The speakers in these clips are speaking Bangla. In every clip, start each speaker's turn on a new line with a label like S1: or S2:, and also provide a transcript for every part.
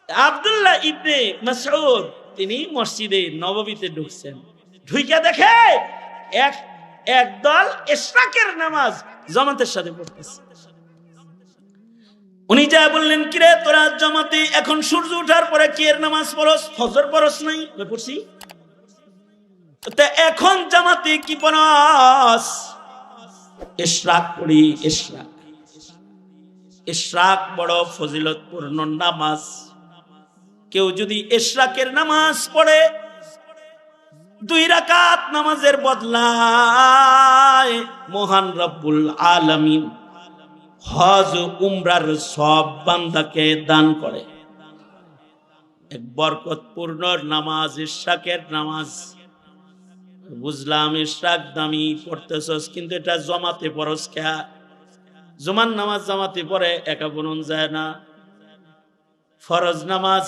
S1: আব্দুল্লাহ ইবনে মাসউদ তিনি মসজিদে নববীতে ঢুকছেন, ঢুইকা দেখে একদল ইশরাকের নামাজ জামাতের সাথে পড়তেছে। উনি যা বললেন, কিরে তোরা জামাতে এখন সূর্য ওঠার পরে কি এর নামাজ পড়স? ফজর পড়স নাই? পড়ছি। তা এখন জামাতে কি পড়স? ইশরাক পড়ি। ইশরাক ইশরাক বড় ফজিলতপূর্ণ নামাজ। কেউ যদি ইশরাকের নামাজ পড়ে 2 রাকাত নামাজের বদলায় মহান রব্বুল আলামিন হজ উমরার সব বান্দাকে দান করে। এক বরকতপূর্ণ নামাজ ইশরাকের নামাজ। বুঝলাম ইশরাক দামি পড়তেছস, কিন্তু এটা জমাতে পড়স কে? জুমার নামাজ জামাতে পড়ে একা বনুন যায় না। ফরজ নামাজ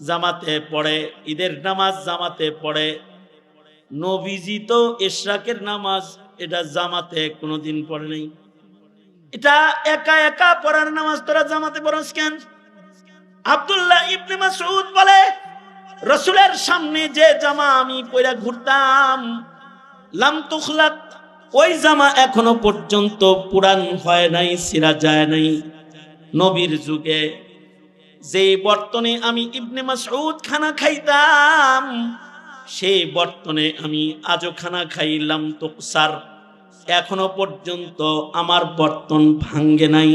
S1: জামাতে পড়ে, ঈদের নামাজ জামাতে পড়ে। নবীজি তো ইশরাকের নামাজ এটা জামাতে কোনোদিন পড়ে নাই। এটা একা একা পড়ার নামাজ, তোরা জামাতে পড়স কেন? আব্দুল্লাহ ইবনে মাসউদ বলে, রাসূলের সামনে যে জামা আমি পরে ঘুরতাম, লাম তুখলাত, ওই জামা এখনো পর্যন্ত পুরান হয় নাই, ছিঁড়া যায় নাই। নবীর যুগে যে বর্তনে আমি ইবনে মাসউদ খানা খাইতাম, সেই বর্তনে আমি আজও খানা খাইলাম তুকসার, এখনো পর্যন্ত আমার বর্তন ভাঙ্গে নাই।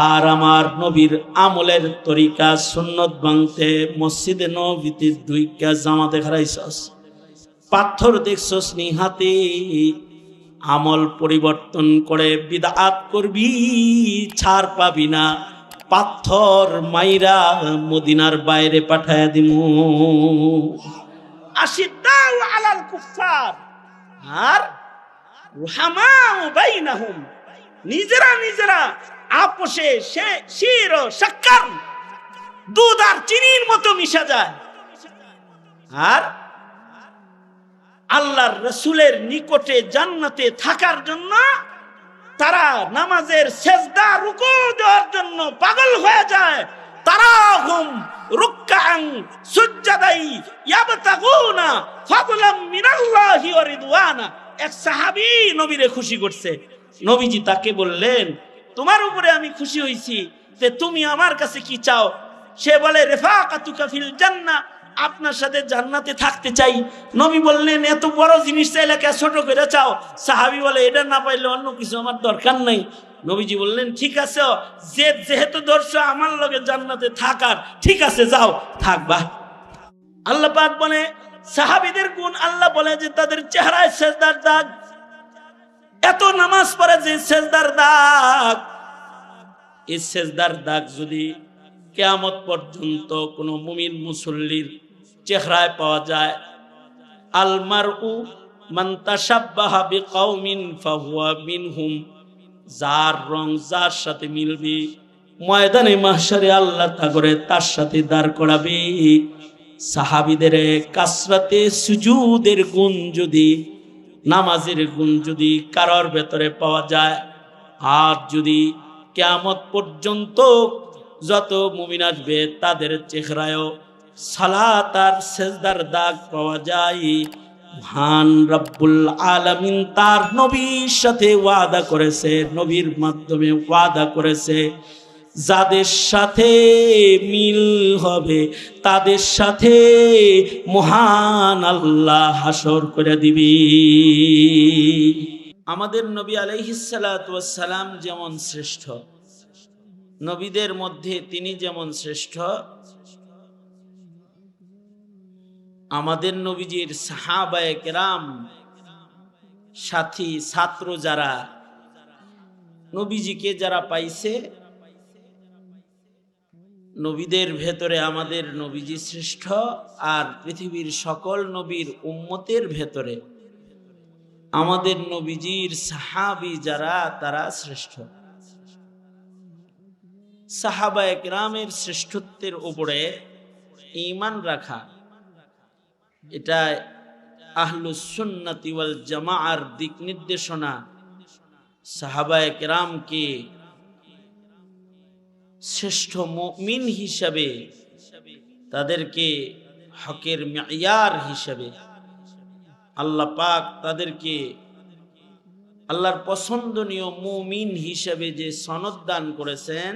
S1: আর আমার নবীর আমলের তরিকা সুন্নত ভাঙতে মসজিদে নববীতে 2 জামাতে খারাইছস, পাথর দেখছস নি হাতে? আমল পরিবর্তন করে বিদআত করবি, ছাড় পাবি না। পাথর মাইরা মদিনার বাইরে পাঠায়া দিমু। আশিদ্দাউ আলাল কুফার আর রুহামাউ বাইনাহুম, নিজেরা নিজেরা আপোষে সে শির ও শক্কর, দুধ আর চিনির মতো মিশা যায়। আর আল্লাহর রাসূলের নিকটে জান্নাতে থাকার জন্য তারা নামাজের সেজদা রুকু দেওয়ার জন্য পাগল হয়ে যায়। তারাহুম রুকআন সুজদাই ইয়াবতাগুনা ফাদলাম মিনাল্লাহি ওয়া রিদওয়ানা। এক সাহাবী নবীরে খুশি করছে। নবীজি তাকে বললেন, তোমার উপরে আমি খুশি হইছি, তে তুমি আমার কাছে কি চাও? সে বলে, রিফাকাতুকা ফিল জান্নাহ, আপনার সাথে জান্নাতে থাকতে চাই। নবী বললেন, এত বড় জিনিস চাইলে কে ছোট করে চাও? সাহাবী বলে, এটা না পাইলে অন্য কিছু আমার দরকার নাই। নবীজি বললেন, ঠিক আছে, যেহেতু ধরছো আমার লগে জান্নাতে থাকার, ঠিক আছে যাও থাকবা। আল্লাহ পাক বলে, সাহাবীদের গুণ আল্লাহ বলে যে তাদের চেহারায় সেজদার দাগ, এত নামাজ পড়ে যে সেজদার দাগ। এই সেজদার দাগ যদি কিয়ামত পর্যন্ত কোনো মুমিন মুসল্লির চেহারায় পাওয়া যায়, আল মারউ মান তাশাব্বাহা বিকাউমিন ফাহুয়া মিনহুম, যার রং যার সাথে মিলবে ময়দানে মাহশারে আল্লাহ তাগরে তার সাথে দাঁড় করাবে। সাহাবীদের কাসরাতে সুজুদের গুণ যদি, নামাজের গুণ যদি কারোর ভেতরে পাওয়া যায়, আর যদি কিয়ামত পর্যন্ত যত মুমিন আসবে তাদের চেহারায়ও সালাত আর সেজদার দাগ পাওয়া যায়, মহান রব্বুল আলামিন তার নবীর সাথে ওয়াদা করেছে, নবীর মাধ্যমে ওয়াদা করেছে, যাদের সাথে মিল হবে তাদের সাথে মহান আল্লাহ হাসর করে দিবি। আমাদের নবী আলাইহিস সালাতু ওয়াস সালাম যেমন শ্রেষ্ঠ, নবীদের মধ্যে তিনি যেমন শ্রেষ্ঠ, আমাদের নবীজির সাহাবায়ে কেরাম সাথী ছাত্র যারা নবীজিকে যারা পাইছে, নবীদের ভেতরে আমাদের নবীজি শ্রেষ্ঠ, আর পৃথিবীর সকল নবীর উম্মতের ভেতরে আমাদের নবীজির সাহাবী যারা তারা শ্রেষ্ঠ। সাহাবায়ে কেরামের শ্রেষ্ঠত্বের উপরে ঈমান রাখা, এটা আহলুস সুন্নাতি ওয়াল জামাআর দিক নির্দেশনা। সাহাবায়ে কেরামকে শ্রেষ্ঠ মুমিন হিসাবে, তাদেরকে হকের মেয়ার হিসাবে আল্লাহ পাক তাদেরকে আল্লাহর পছন্দনীয় মুমিন হিসাবে যে সনদ দান করেছেন,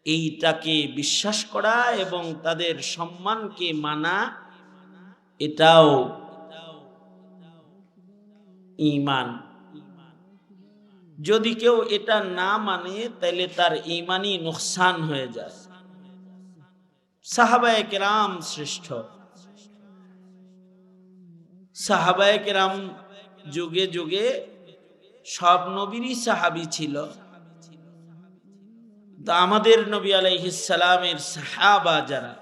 S1: এইটাকে বিশ্বাস করা এবং তাদের সম্মানকে মানা, এটাও ঈমান। যদি কেউ এটা না মানে তাহলে তার ঈমানই নুকসান হয়ে যায়। সাহাবায়ে কেরাম শ্রেষ্ঠ। সাহাবায়ে কেরাম যুগে যুগে সব নবীরই সাহাবী ছিল। তো আমাদের নবী আলাইহিস সালামের সাহাবা যারা,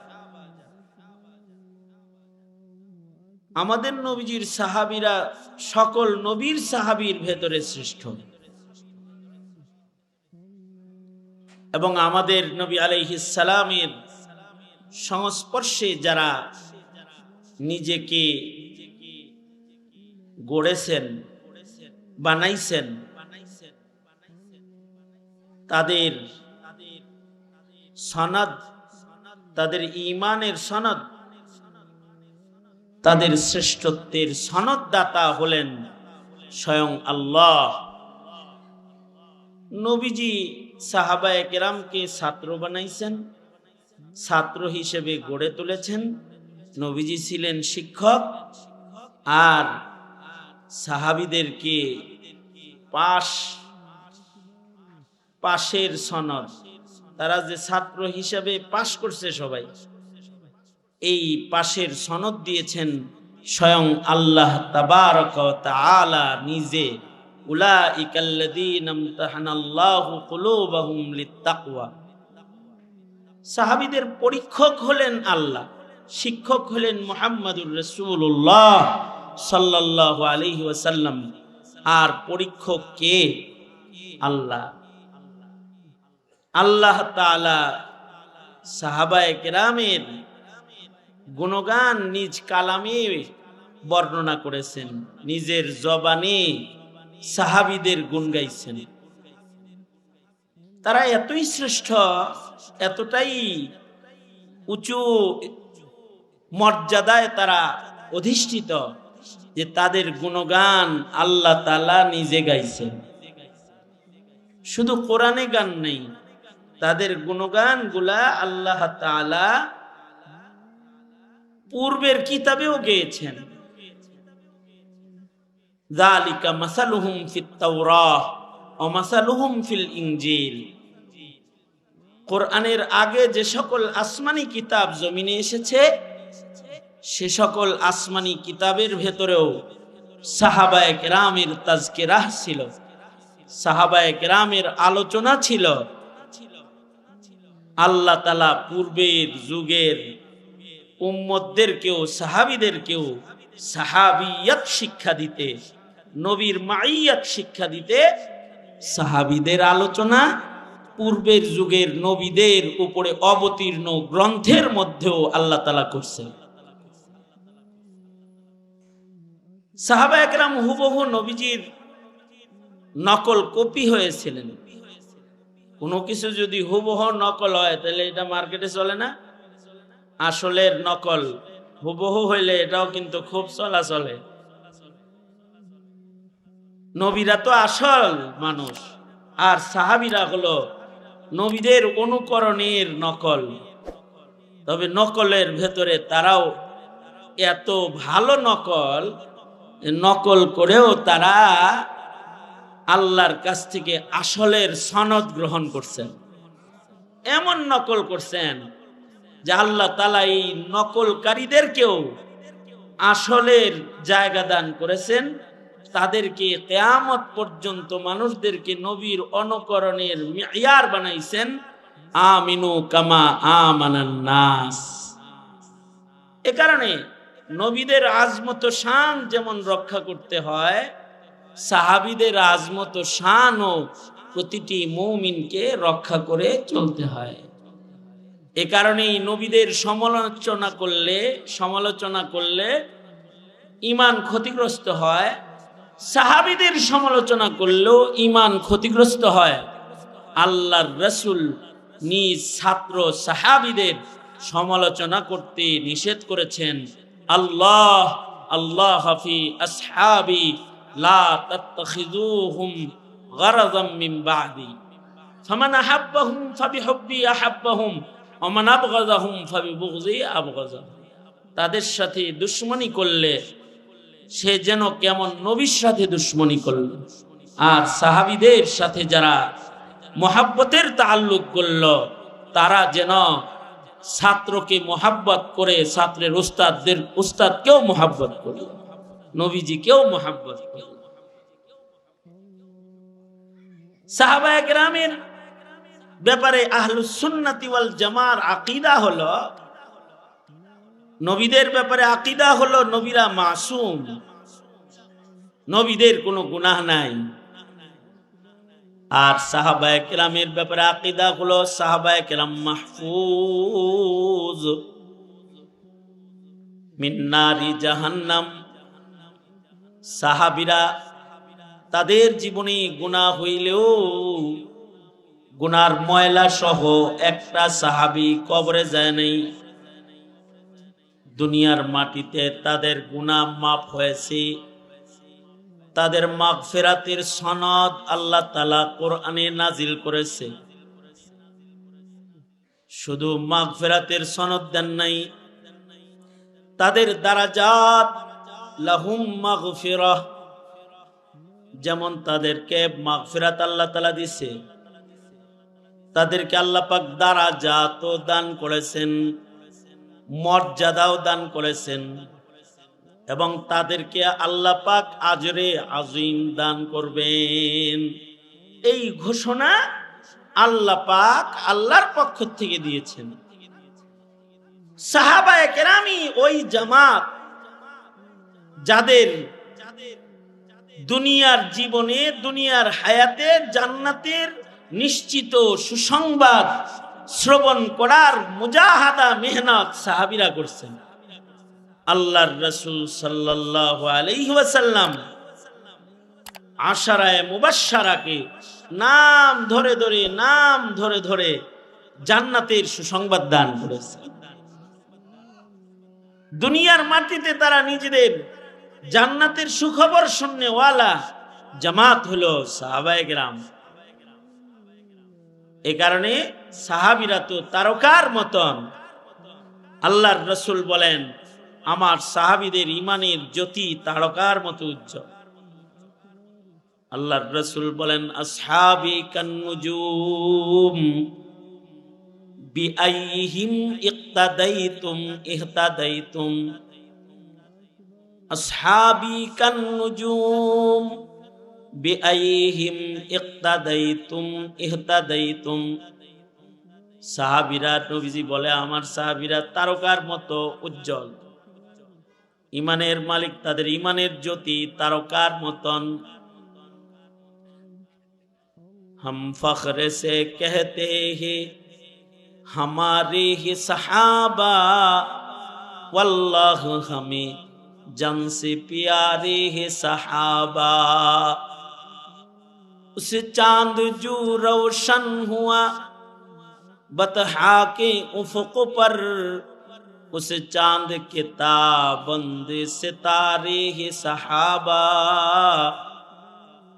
S1: আমাদের নবীজির সাহাবীরা সকল নবীর সাহাবীর ভেতরে শ্রেষ্ঠ। এবং আমাদের নবী আলাইহিস সালামের সংস্পর্শে যারা নিজেকে গড়েছেন, বানাইছেন, তাদের সনদ, তাদের ঈমানের সনদ, তাদের শ্রেষ্ঠত্বের সনদদাতা হলেন স্বয়ং আল্লাহ। নবীজি সাহাবায়ে কেরামকে ছাত্র বানাইছেন, ছাত্র হিসেবে গড়ে তুলেছেন। নবীজি ছিলেন শিক্ষক, আর সাহাবীদেরকে পাশের সনদ, তারা যে ছাত্র হিসেবে পাশ করছে সবাই, এই পাশের সনদ দিয়েছেন স্বয়ং আল্লাহ তাবারক ওয়া তাআলা নিজে। উলাইকাল্লাযীনা ইমতাহানাল্লাহু কুলুবাহুম লিত্তাকওয়া। সাহাবীদের পরীক্ষক হলেন আল্লাহ, শিক্ষক হলেন মুহাম্মদুর রাসূলুল্লাহ সাল্লাল্লাহু আলাইহি ওয়াসাল্লাম, আর পরীক্ষক কে? আল্লাহ। আল্লাহ তাআলা সাহাবায়ে কেরামের গুণগান নিজ কালামে বর্ণনা করেছেন, নিজের জবানে সাহাবীদের গুণ গাইছেন। তারা এতই শ্রেষ্ঠ, এতটাই উঁচু মর্যাদায় তারা অধিষ্ঠিত যে তাদের গুণগান আল্লাহ তাআলা নিজে গাইছেন। শুধু কোরআনে গান নেই, তাদের গুণগান গুলা আল্লাহ তাআলা পূর্বের কিতাবেও গেয়েছেন। যালিকা মাসালুহুম ফিত তাওরাহ ওয়া মাসালুহুম ফিল ইনজিল। কোরআনের আগে যে সকল আসমানি কিতাব জমিনে এসেছে, সে সকল আসমানি কিতাবের ভেতরেও সাহাবায়ে কেরামের তাজকিরাহ ছিল, সাহাবায়ে কেরামের আলোচনা ছিল। আল্লাহ তাআলা পূর্বের যুগের উম্মতদেরকেও, সাহাবীদেরকেও সাহাবিয়াত শিক্ষা দিতে, নবীর মাইয়াত শিক্ষা দিতে সাহাবীদের আলোচনা পূর্বের যুগের নবীদের উপরে অবতীর্ণ গ্রন্থের মধ্যেও আল্লাহ তাআলা করছেন। সাহাবায়ে কেরাম হুবহু নবীজির নকল কপি হয়েছিলেন। কোনো কিছু যদি হুবহু নকল হয় তাহলে এটা মার্কেটে চলে না। আসলের নকল হুবহু হইলে এটাও কিন্তু খুব চলে। নবীরা তো আসল মানুষ, আর সাহাবীরা হলো নবীদের অনুকরণের নকল। তবে নকলের ভেতরে তারাও এত ভালো নকল করেও তারা আল্লাহর কাছ থেকে আসলের সনদ গ্রহণ করছেন। এমন নকল করছেন যে আল্লাহ তাআলা এই নকলকারীদেরকেও আসলের জায়গা দান করেছেন। তাদেরকে কিয়ামত পর্যন্ত মানুষদেরকে নবীর অনুকরণের মিয়ার বানাইছেন। আমিনু কামা আমানান নাস। এ কারণে নবীদের আজমত শান যেমন রক্ষা করতে হয়, সাহাবীদের আজমত শানও প্রতিটি মুমিনকে রক্ষা করে চলতে হয়। এ কারণেই নবীদের সমালোচনা করলে ঈমান ক্ষতিগ্রস্ত হয়, সাহাবীদের সমালোচনা করলেও ঈমান ক্ষতিগ্রস্ত হয়। আল্লাহর রাসূল নিজ ছাত্র সাহাবীদের সমালোচনা করতে নিষেধ করেছেন। আল্লাহ আল্লাহ ফি আসহাবি লা তাত্তাখিযুহুম গারাযাম মিন বা'দি ফামান আহাব্বাহুম ফাবিহুব্বি আহাব্বাহুম ওয়া মান আবগাযাহুম ফাবিবুগযি আবগাযাহুম। তাদের সাথে দুশমনী করলে সে যেন কেমন নবীর সাথে দুশমনী করল, আর সাহাবীদের সাথে যারা মোহাব্বতের তাআল্লুক করল তারা যেন ছাত্রকে মোহাব্বত করে ছাত্রের উস্তাদকেও মোহাব্বত করল, নবীজিকেও মোহাব্বত করল। সাহাবায়ে কেরামের ব্যাপারে আহলুস সুন্নাতি ওয়াল জামার আকীদা হলো, নবীদের ব্যাপারে আকীদা হলো নবীরা মাসুম, নবীদের কোনো গুনাহ নাই। আর সাহাবায়ে কেরামের ব্যাপারে আকীদা হলো সাহাবায়ে কেরাম মাহফুজ মিন নারি জাহান্নাম। সাহাবীরা তাদের জীবনে গুনাহ হইলেও গুনার ময়লা সহ একটা সাহাবী কবরে যায় নাই। দুনিয়ার মাটিতে তাদের গুনাহ মাফ হয়েছে, তাদের মাগফিরাতের সনদ আল্লাহ তাআলা কোরআনে নাজিল করেছে। শুধু মাগফিরাতের সনদ দেন নাই, তাদের দারাজাত লাহুম মাগফিরাহ, যেমন তাদেরকে মাগফিরাত আল্লাহ তাআলা দিয়েছে, তাদেরকে আল্লাহ পাক দারাজাতও দান করেছেন, মর্যাদাও দান করেছেন, এবং তাদেরকে আল্লাহ পাক আজরে আজিম দান করবেন। এই ঘোষণা আল্লাহ পাক আল্লাহর পক্ষ থেকে দিয়েছেন। সাহাবায়ে কেরামই ওই জামাত যাদের দুনিয়ার জীবনে দুনিয়ার হায়াতে জান্নাতের নিশ্চিত সুসংবাদ শ্রবণ করার মুজাহাদা মেহনত সাহাবীরা করছেন। আল্লাহর রাসূল সাল্লাল্লাহু আলাইহি ওয়াসাল্লাম আশারায়ে মুবাশশারাকে নাম ধরে ধরে জান্নাতের সুসংবাদ দান করেছেন। দুনিয়ার মাটিতে তারা নিজেদের জান্নাতের সুখবর শুননেওয়ালা জামাত হলো সাহাবায়ে কেরাম। এই কারণে সাহাবীরা তো তারকার মতন। আল্লাহর রাসূল বলেন, আমার সাহাবীদের ঈমানের জ্যোতি তারকার মতো উজ্জ্বল। আল্লাহর রাসূল বলেন, আসহাবি কান্নুজুম বিআইহিম ইক্তাদাইতুম ইহতাদাইতুম। আসহাবি কান্নুজুম বিআইহিম ইক্তাদাইতুম ইহতাদাইতুম। সাহাবীরা, নবীজি বলে, আমার সাহাবীরা তারকার মতো উজ্জ্বল। ঈমানের মালিক, তাদের ঈমানের জ্যোতি তারকার মতন। हम फख्र से कहते हैं हमारे ही सहाबा, वल्लाह हमें जन से प्यारे है सहाबा। उस चांद जो रोशन हुआ बतहा के उफ़क़ पर, उस चांद के ताबंद सितारे है सहाबा।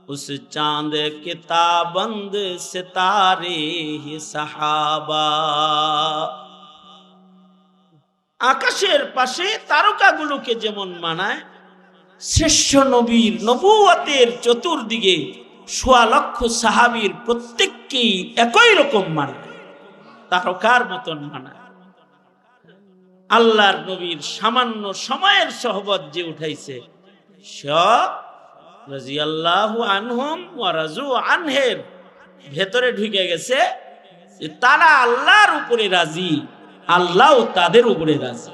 S1: उस चांद के ताबंद सितारे ही সাহাবা। আকাশের পাশে তারকাগুলোকে যেমন মানায়, শ্রেষ্ঠ নবীর নবুয়তের চতুর্দিকে ১৬ লক্ষ সাহাবীর প্রত্যেককেই একই রকম মানায়, তারকার মতন মানায়। আল্লাহর নবীর সামান্য সময়ের সোহবত যে উঠাইছে, সব রাদিয়াল্লাহু আনহুম ওয়া রাজু আনহের ভেতরে ঢুকে গেছে যে তারা আল্লাহর উপরে রাজি, আল্লাহও তাদের উপরে রাজি।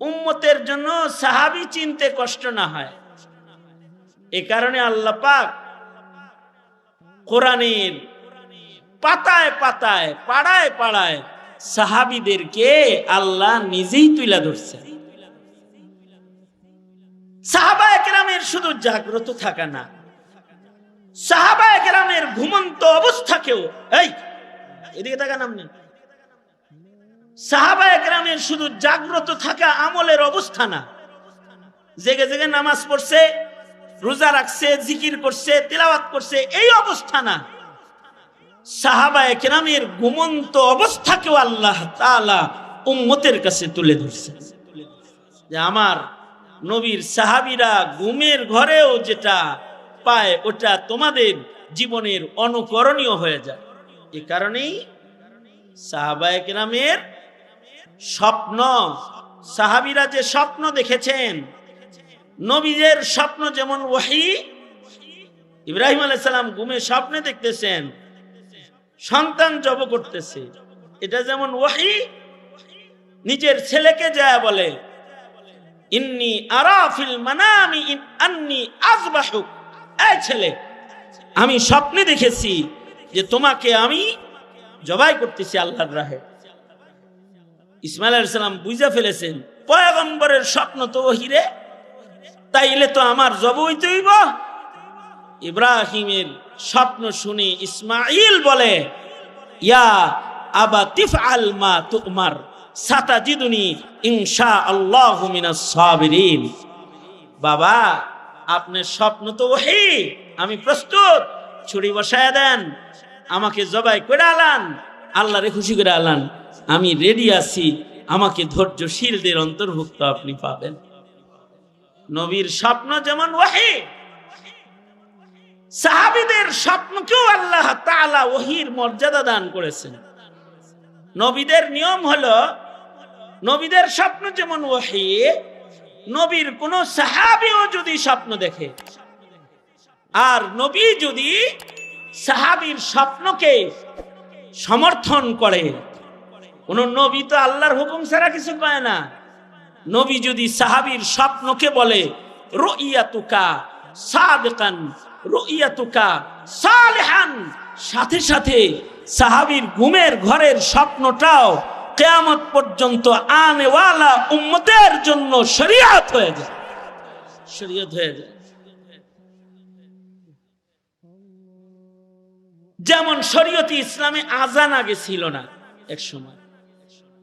S1: উম্মতের জন্য সাহাবী চিনতে কষ্ট না হয়, এ কারণে আল্লাহ পাক কোরআনের পাতায় পাতায় পাড়ায় পাড়ায় সাহাবীদেরকে আল্লাহ নিজেই তুলে ধরছেন। সাহাবায়ে কেরামের শুধু জাগ্রত থাকা না, সাহাবায়ে কেরামের ঘুমন্ত অবস্থাকেও, এই এদিকে তাকান আপনি, সাহাবায়ে কেরামের শুধু জাগ্রত থাকা আমলের অবস্থা না, জেগে জেগে নামাজ পড়ছে, রোজা রাখছে, জিকির করছে, তিলাওয়াত করছে, এই অবস্থা না। সাহাবায়ে কেরামের ঘুমন্ত অবস্থাকেও আল্লাহ তাআলা উম্মতের কাছে তুলে ধরছে, যে আমার নবীর সাহাবীরা ঘুমের ঘরেও যেটা পায় ওটা তোমাদের জীবনের অনুকরণীয় হয়ে যায়। এই কারণেই সাহাবায়ে কেরামের স্বপ্ন, সাহাবীরা যে স্বপ্ন দেখেছেন, নবীদের স্বপ্ন যেমন ওহী, ইব্রাহিম আলাইহিস সালাম ঘুমে স্বপ্নে দেখতেছেন সন্তান জব করতেছে, এটা যেমন ওহী, নিজের ছেলেকে যায় বলে ইন্নী আরা ফিল মানামি আন্নী আযবাহুক, এই ছেলে আমি স্বপ্নে দেখেছি যে তোমাকে আমি জবাই করতেছি আল্লাহর রাহে। ইসমাঈল আলাইহিস সালাম বুঝা ফেলেছেন পয়গম্বরের স্বপ্ন তো ওহী রে, তাইলে তো আমার জব হইতে হইব। ইব্রাহিমের স্বপ্ন শুনে ইসমাঈল বলে ইয়া আবা তিফআল মা তুমার সাতাজিদুনি ইনশাআল্লাহু মিনাস সাবিরিন। বাবা আপনার স্বপ্ন তো ওহী, আমি প্রস্তুত, ছুরি বসায় দেন, আমাকে জবাই করে আলান, আল্লাহরে খুশি করে আলান, আমি রেডি আছি, আমাকে ধৈর্যশীলদের অন্তর্ভুক্ত আপনি পাবেন। নবীর স্বপ্ন যেমন ওহী, সাহাবীদের স্বপ্নকেও আল্লাহ তাআলা ওহীর মর্যাদা দান করেছেন। নবীদের নিয়ম হলো, নবীদের স্বপ্ন যেমন ওহী, নবীর কোন সাহাবীও যদি স্বপ্ন দেখে আর নবী যদি সাহাবীর স্বপ্নকে সমর্থন করে, কোন নবী তো আল্লাহর হুকুম ছাড়া কিছু পায় না, নবী যদি সাহাবীর স্বপ্নকে বলে রুইয়াতুকা সাদিকান রুইয়াতুকা সালিহান, সাথে সাথে সাহাবীর ঘুমের ঘরের স্বপ্নটাও কিয়ামত পর্যন্ত আনেওয়ালা উম্মতের জন্য শরীয়ত হয়ে যায়, শরীয়ত হয়ে যায়। যেমন শরীয়তে ইসলামে আজান আগে ছিল না, এক সময়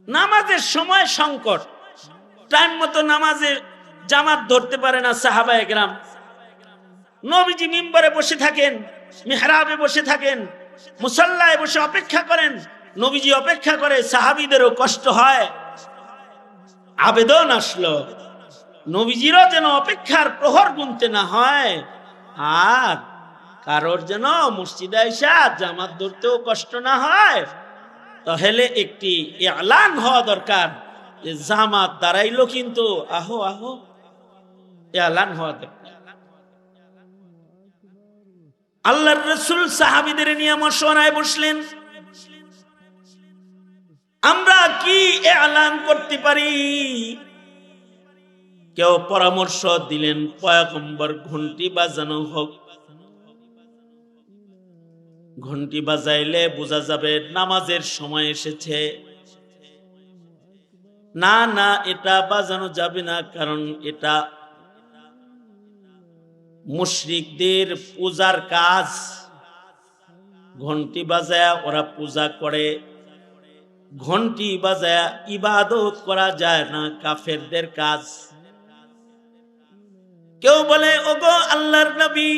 S1: নামাজের সময় সংকট, টাইম মতো নামাজে জামাত ধরতে পারে না সাহাবায়ে কেরাম, নবীজি মিম্বরে বসে থাকেন, মিহরাবে বসে থাকেন, মুসাল্লায় বসে অপেক্ষা করেন, নবীজি অপেক্ষা করে, সাহাবীদেরও কষ্ট হয়। আবেদন আসলো নবীজিরও যেন অপেক্ষার প্রহর গুনতে না হয়, আর কারোর যেন মসজিদে আইসা জামাত ধরতেও কষ্ট না হয়, তাহলে একটি এলান হওয়া দরকার যে জামাত দাঁড়াইলো কিন্তু আহো আহো, এলান হওয়া দরকার। আল্লাহর রাসূল সাহাবীদের নিয়ে মশওয়ারায় বসলেন, আমরা কি এলান করতে পারি? কেউ পরামর্শ দিলেন পয়গম্বর ঘন্টি বাজানো হোক, ঘন্টি বাজাইলে বোঝা যাবে নামাজের সময় এসেছে। না না, এটা বাজানো যাবে না, কারণ এটা মুশরিকদের পূজার কাজ, ঘন্টি বাজায়া ওরা পূজা করে, ঘন্টি বাজায়া ইবাদত করা যায় না, কাফেরদের কাজ। কেউ বলে ওগো আল্লাহর নবী,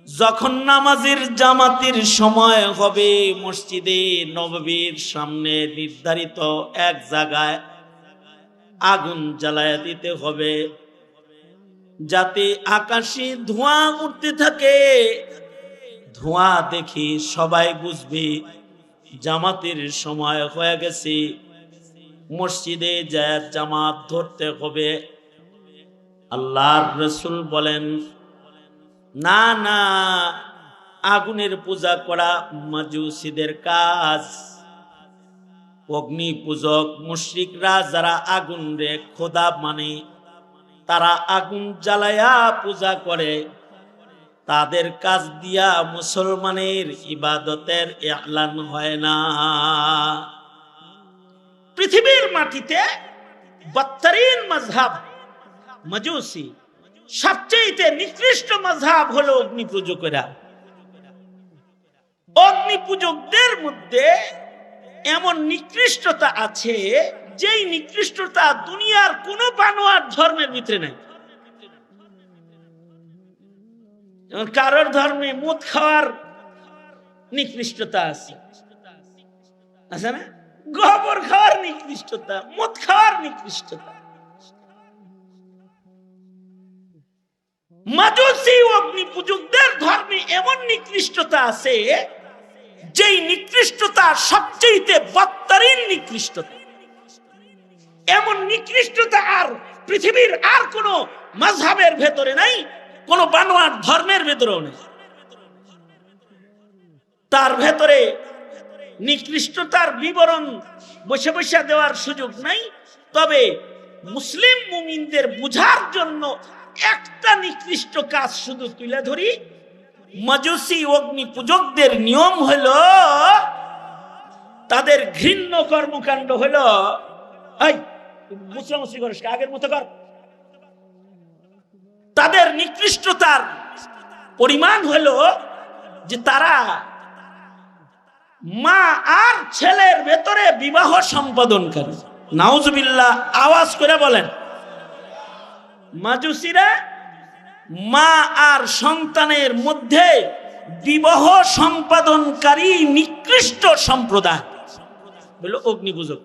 S1: যখন নামাজের জামাতের সময় হবে মসজিদে নববীর সামনে নির্ধারিত এক জায়গায় আগুন জ্বালায়া দিতে হবে, যাতে আকাশে ধোঁয়া উঠতে থাকে, ধোঁয়া দেখি সবাই বুঝবে জামাতের সময় হয়ে গেছে, মসজিদে যায় জামাত ধরতে হবে। আল্লাহর রাসূল বলেন না না, আগুনের পূজা করা মাজুসীদের কাজ। অগ্নি পূজক মুশরিকরা যারা আগুন রে খোদা মানে, তারা আগুন জ্বালায়া পূজা করে, তাদের কাজ দিয়া মুসলমানের ইবাদতের এলান হয় না। পৃথিবীর মাটিতে বদতরিন মাযহাব মাজুসি, সবচেয়ে নিকৃষ্ট মাযহাব হলো অগ্নি পূজকেরা। অগ্নি পূজকদের মধ্যে এমন নিকৃষ্টতা আছে যেই নিকৃষ্টতা দুনিয়ার কোন বানোয়ার ধর্মের ভিতরে নাই। কারোর ধর্মে মদ খাওয়ার নিকৃষ্টতা আছে, আছে না? গোবর খাওয়ার নিকৃষ্টতা, মদ খাওয়ার নিকৃষ্টতা। মাজুসি অগ্নি পূজকদের ধর্মে এমন নিকৃষ্টতা আছে যেই নিকৃষ্টতা সবচেয়ে বদতরিন নিকৃষ্টতা। এমন নিকৃষ্টতা আর পৃথিবীর আর কোন মাযহাবের ভেতরে নাই, কোন বানোয়ার ধর্মের ভেতরেও নেই। তার ভেতরে নিকৃষ্টতার বিবরণ বসে বসে দেওয়ার সুযোগ নাই। তবে মুসলিম মুমিনদের বুঝার জন্য একটা নিকৃষ্ট কাজ শুধু তুলে ধরি। মাজুসি অগ্নি পূজকদের নিয়ম হলো, তাদের ঘৃণ্য কর্মকাণ্ড হলো, এই মুসলামুসলি করিস আগের মতো কর। তাদের নিকৃষ্টতার পরিমাণ হলো যে তারা মা আর ছেলের ভেতরে বিবাহ সম্পাদন করে। নাউজুবিল্লাহ, আওয়াজ করে বলেন। মাজুসিরা মা আর সন্তানের মধ্যে বিবাহ সম্পাদনকারী নিকৃষ্ট সম্প্রদায় বলল অগ্নি পূজক।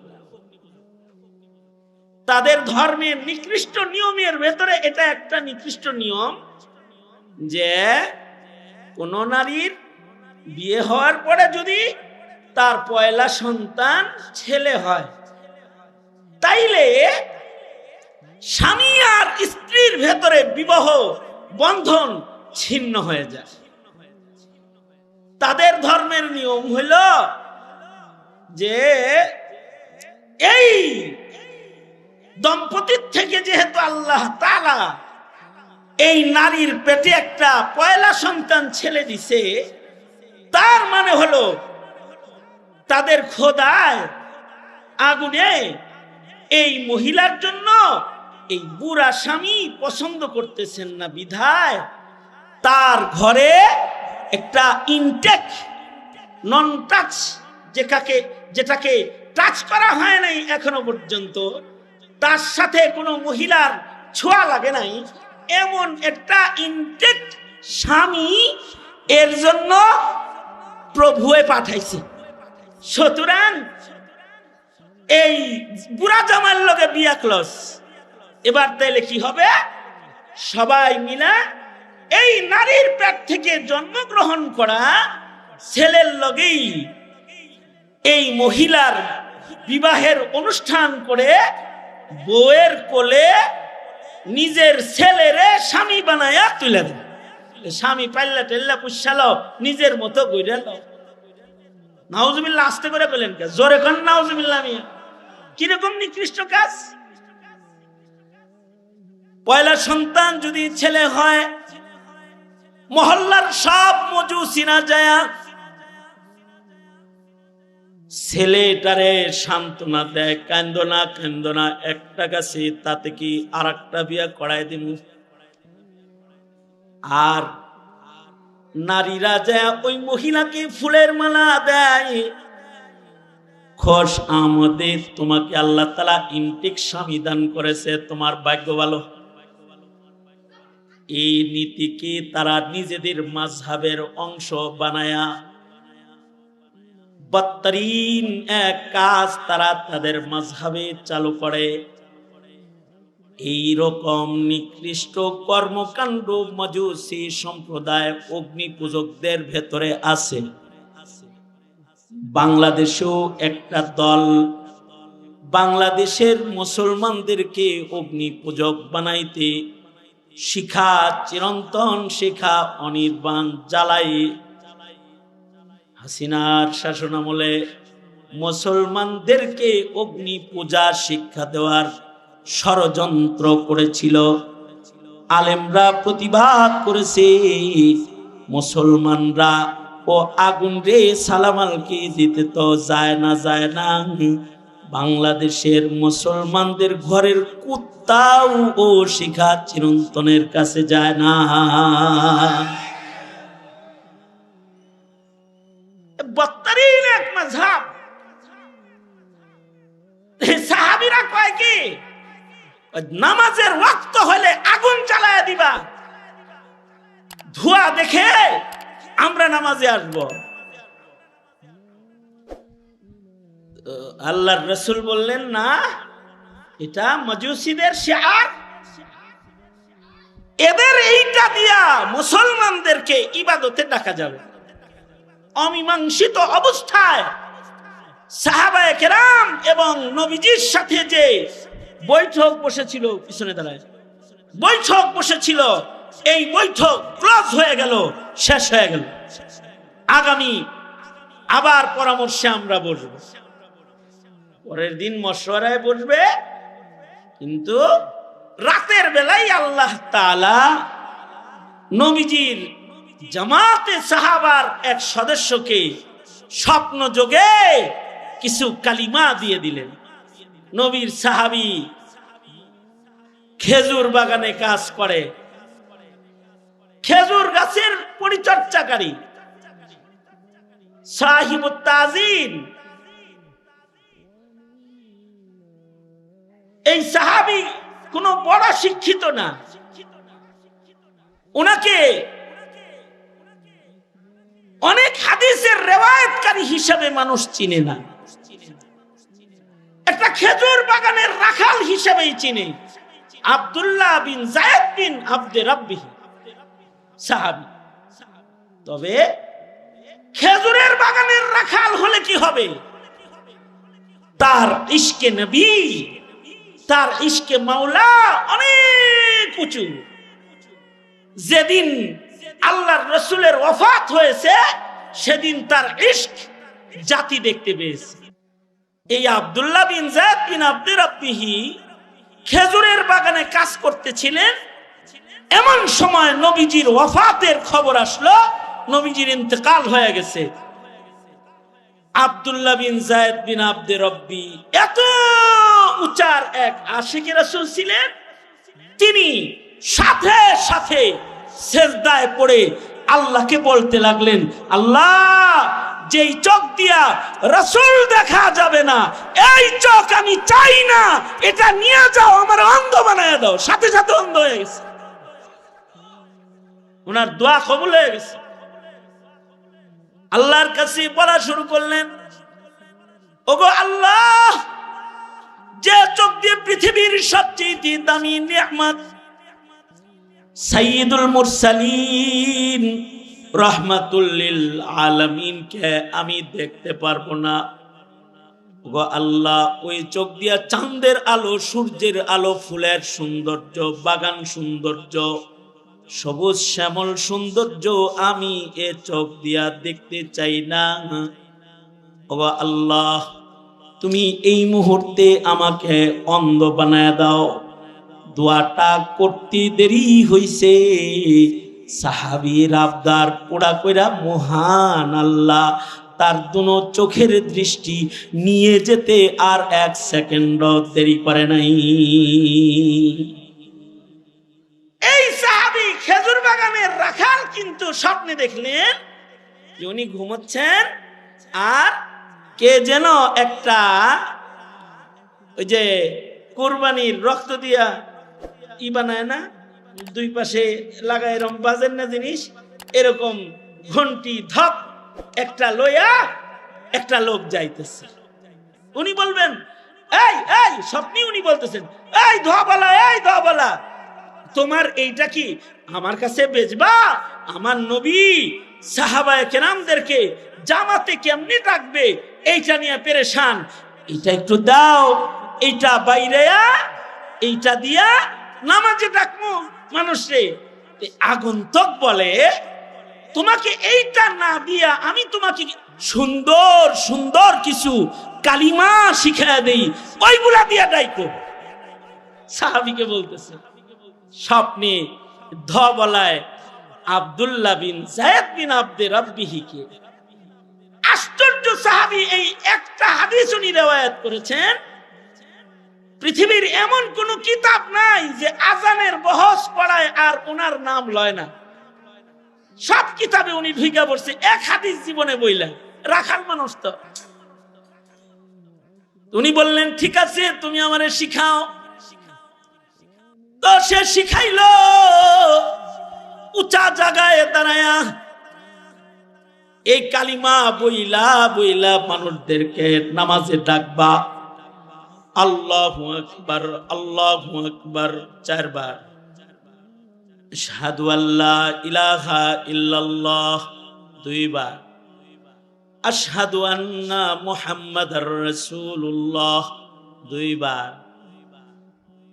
S1: তাদের ধর্মের নিকৃষ্ট নিয়মের ভেতরে এটা একটা নিকৃষ্ট নিয়ম যে কোন নারীর বিয়ে হওয়ার পরে যদি তার পয়লা সন্তান ছেলে হয়, তাইলে স্বামী আর স্ত্রীর ভেতরে বিবাহ বন্ধন ছিন্ন হয়ে যায়। তাদের ধর্মের নিয়ম হইল যে এই দম্পতির থেকে যেহেতু আল্লাহ তাআলা এই নারীর পেটে একটা পয়লা সন্তান ছেলে দিছে, তার মানে হলো তাদের খোদায় আগুনে এই মহিলার জন্য এই বুড়া স্বামী পছন্দ করতেছেন না, বিধায় তার ঘরে একটা ইনটেক নন টাচ, যেটাকে টাচ করা হয় নাই এখনো পর্যন্ত, তার সাথে কোনো মহিলার ছোঁয়া লাগে নাই, এমন একটা ইনটেক স্বামী এর জন্য প্রভুয়ে পাঠাইছে। সুতরাং এই বুড়া জামার লগে বিয়া ক্লস। এবার তাইলে কি হবে? সবাই মিলে এই নারীর পেট থেকে জন্মগ্রহণ করা ছেলের লগেই এই মহিলার বিবাহের অনুষ্ঠান করে বউয়ের কোলে নিজের ছেলেরে স্বামী বানায়া তুলে দেয়। স্বামী পাল্লা টেল্লা পুষালো, নিজের মতো গইরা দাও। নাউজুবিল্লাহ, আস্তে করে বলেন কে? জোরে কন নাউজুবিল্লাহ। মিয়া কিরকম নিকৃষ্ট কাজ! পয়লা সন্তান যদি ছেলে হয়, মহল্লার সব মজুসিনা যায়া ছেলেটারে সান্ত্বনা দেয়, কান্দো না, একটা গাছে তাতে কি আর একটা বিয়া করাই দিব। আর নারীরা যায় ওই মহিলাকে ফুলের মালা দেয়, খোশ আমাদের তোমাকে আল্লাহ তাআলা ইনটেক স্বামী দান করেছে, তোমার ভাগ্য ভালো। এই নীতিকে তারা নিজেদের মাযহাবের অংশ বানায়া বদতরিন এক কাজ তারা তাদের মাযহাবে চালু করে। এই রকম নিকৃষ্ট কর্মকাণ্ড মাজুসি সম্প্রদায় অগ্নি পূজকদের ভেতরে আছে। বাংলাদেশেও একটা দল বাংলাদেশের মুসলমানদেরকে অগ্নি পূজক বানাইতে শিখা, চিরন্তন শিখা অনির্বাণ জ্বালাই হাসিনার শাসনামলে মুসলমানদেরকে অগ্নি পূজা শিক্ষা দেওয়ার ষড়যন্ত্র করেছিল। আলেমরা প্রতিবাদ করেছে, মুসলমানরা ও আগুন রে সালামালকে দিতে তো যায় না, বাংলাদেশের মুসলমানদের ঘরের কুত্তাও ও শিখা চিরন্তনের কাছে যায় না। বদতরিন এক মাযহাব। সাহাবীরা কয় কি, নামাজের ওয়াক্ত হলে আগুন জ্বালায়া দিবা, ধোঁয়া দেখে আমরা নামাজে আসব। আল্লাহর রাসূল বললেন, না, এটা মাজুসীদের শিআর, এদের এইটা দিয়া মুসলমানদেরকে ইবাদতে ডাকা যাবে। অমীমাংসিত অবস্থায় সাহাবায়ে কেরাম এবং নবীজির সাথে যে বৈঠক বসেছিল, পিছনে দাঁড়ায় বৈঠক বসেছিল, এই বৈঠক ক্লোজ হয়ে গেল, শেষ হয়ে গেল। আগামী আবার পরামর্শে আমরা বসব, পরের দিন মশওয়ারায় বসবে। কিন্তু রাতের বেলায় আল্লাহ তাআলা নবীজির জামাতে সাহাবার এক সদস্যকে স্বপ্ন যোগে কিছু কালিমা দিয়ে দিলেন। নবীর সাহাবী খেজুর বাগানে কাজ করে, খেজুর গাছের পরিচর্যাকারী, সাহিবুত তাজিন। এই সাহাবী কোনো বড় শিক্ষিত না, ওনাকে অনেক হাদিসের রিওয়ায়াতকারী হিসেবে মানুষ চিনে না, একটা খেজুর বাগানের রাখাল হিসেবেই চিনে। আব্দুল্লাহ বিন যায়েদ বিন আব্দে রাব্বিহি সাহাবী। তবে খেজুরের বাগানের রাখাল হলে কি হবে, তার ইশকে নবী, তার ইশকে মাওলা অনেক উঁচু। যেদিন আল্লাহর রাসূলের ওয়াফাত হয়েছে সেদিন তার ইশক জাতি দেখতে পেয়েছে। এই আব্দুল্লাহ বিন যায়েদ বিন আব্দে রাব্বিহি খেজুরের বাগানে কাজ করতেছিলেন। এমন সময় নবীজির ওয়াফাতের খবর আসলো, নবীজির ইন্তেকাল হয়ে গেছে। আব্দুল্লাহ বিন যায়েদ বিন আব্দে রাব্বি এত উচ্চার এক আশিকে রাসূল ছিলেন, তিনি সাথে সাথে সেজদায় পড়ে আল্লাহকে বলতে লাগলেন, আল্লাহ, যেই চোখ দিয়া রাসূল দেখা যাবে না, এই চোখ আমি চাই না, এটা নিয়ে যাও, আমার অন্ধ বানায় দাও। সাথে সাথে অন্ধ হয়ে গেছে, ওনার দোয়া কবুল হয়ে গেছে। আল্লাহর কাছে বলা শুরু করলেন, ওগো আল্লাহ, যে চোখ দিয়ে পৃথিবীর সবচেয়ে দামি নিয়ামত সাইয়্যিদুল মুরসালিন রাহমাতুল লিল আলামিন কে আমি দেখতে পারবো না, ওগো আল্লাহ, ওই চোখ দিয়া চাঁদের আলো, সূর্যের আলো, ফুলের সৌন্দর্য, বাগান সৌন্দর্য, সবুজ শ্যামল সৌন্দর্য আমি এ চোখ দিয়া দেখতে চাই না। ওগো আল্লাহ, তুমি এই মুহূর্তে আমাকে অন্ধ বানায় দাও। দোয়াটা করতে দেরি হইছে, সাহাবীর আবদার পোড়া কইরা মহান আল্লাহ তার দুনো চোখের দৃষ্টি নিয়ে যেতে আর এক সেকেন্ড দেরি করে নাই। এই সাহাবী খেজুর বাগানের রাখাল কিন্তু স্বপ্নে দেখলেন যে উনি ঘুমোচ্ছেন, আর কে যেন একটা ওই যে কুরবানির রক্ত দিয়া ই বানায় না, দুই পাশে লাগায় এরকম বাজেন না জিনিস, এরকম ঘন্টি ধপ একটা লইয়া একটা লোক যাইতেছে। উনি বলবেন, এই এই স্বপ্নে উনি বলতেছেন, এই ধোয়াবালা, এই ধোয়াবালা, তোমার এইটা কি আমার কাছে বেচবা? আমার নবী সাহাবায়ে কেরামদেরকে জামাতে কেমনি ডাকবে এইটা নিয়ে পেরেশান, এইটা একটু দাও, এইটা বাইরে এইটা দিয়া নামাজে ডাকমু মানুষে। আগন্তুক বলে, তোমাকে এইটা না দিয়া আমি তোমাকে সুন্দর সুন্দর কিছু কালিমা শিখায়া দেই, ওইগুলা দিয়া ডাইকো। সাহাবীকে বলতেছে, স্বপ্নে ধবলায় আব্দুল্লাহ বিন যায়েদ বিন আব্দে রাব্বিহিকে। আশ্চর্য সাহাবী এই একটা হাদিস হাদিস উনি রিওয়ায়াত করেছেন, পৃথিবীর এমন কোন কিতাব নাই যে আজানের বহস পড়ায় আর ওনার নাম লয় না। সব কিতাবে উনি ঢুইকা পড়ছে, এক হাদিস জীবনে বইলেন। রাখাল মানুষ তো। উনি বললেন ঠিক আছে তুমি আমারে শিখাও। তো সে শিখাইলো উঁচা জায়গায় দাঁড়ায়া এই কালিমা বইলা বইলা মানুষদেরকে নামাজে ডাকবা। আল্লাহু আকবার, আল্লাহু আকবার 4 বার, আশহাদু আল্লা ইলাহা ইল্লাল্লাহ 2 বার, আশহাদু আন্না মুহাম্মাদার রাসূলুল্লাহ 2 বার,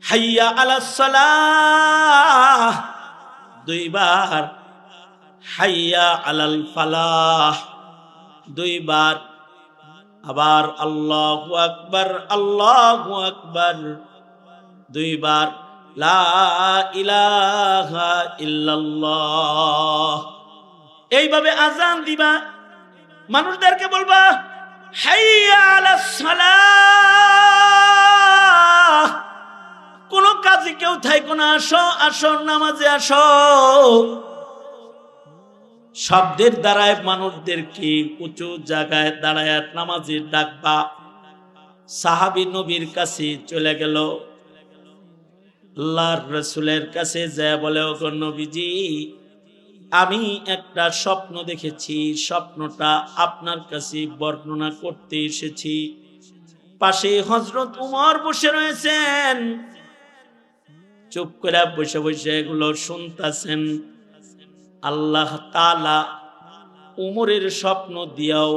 S1: হাইয়া আলাস সালাহ 2 বার, হাইয়া আলাল ফালাহ 2 বার, আবার আল্লাহু আকবার, আল্লাহু আকবার 2 বার, লা ইলাহা ইল্লাল্লাহ। এইভাবে আজান দিবা, মানুষদেরকে বলবা হাইয়া আলাস সালাহ। কোন কাজে কেউ থাইকো না, আসো আসো নামাজে আসো। শব্দের দ্বারায় মানুষদেরকে উঁচু জায়গায় দাঁড়ায় নামাজে ডাকবা। সাহাবী নবীর কাছে চলে গেল, আল্লাহর রাসূলের কাছে যায় বলে, ওগো নবীজি, আমি একটা স্বপ্ন দেখেছি, স্বপ্নটা আপনার কাছে বর্ণনা করতে এসেছি। পাশে হযরত উমর বসে রয়েছেন, চুপ করে বসে বসে এগুলো শুনতেছেন। আল্লাহ তাআলা উমরের স্বপ্ন দিয়াও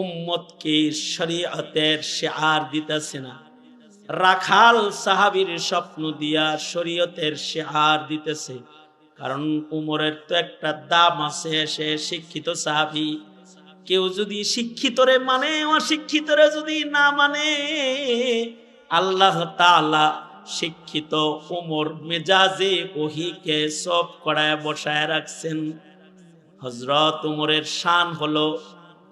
S1: উম্মতকে শরীয়তের শিআর দিতেছে না, রাখাল সাহাবীর স্বপ্ন দিয়া শরীয়তের শিআর দিতেছে। কারণ উমরের তো একটা দাম আছে, সে শিক্ষিত সাহাবী। কেউ যদি শিক্ষিতরে মানে, অশিক্ষিতরে যদি না মানে, আল্লাহ তাআলা শিক্ষিত উমর মেজাজে ওহীকে সব করায় বসায় রাখছেন। হযরত উমরের শান হলো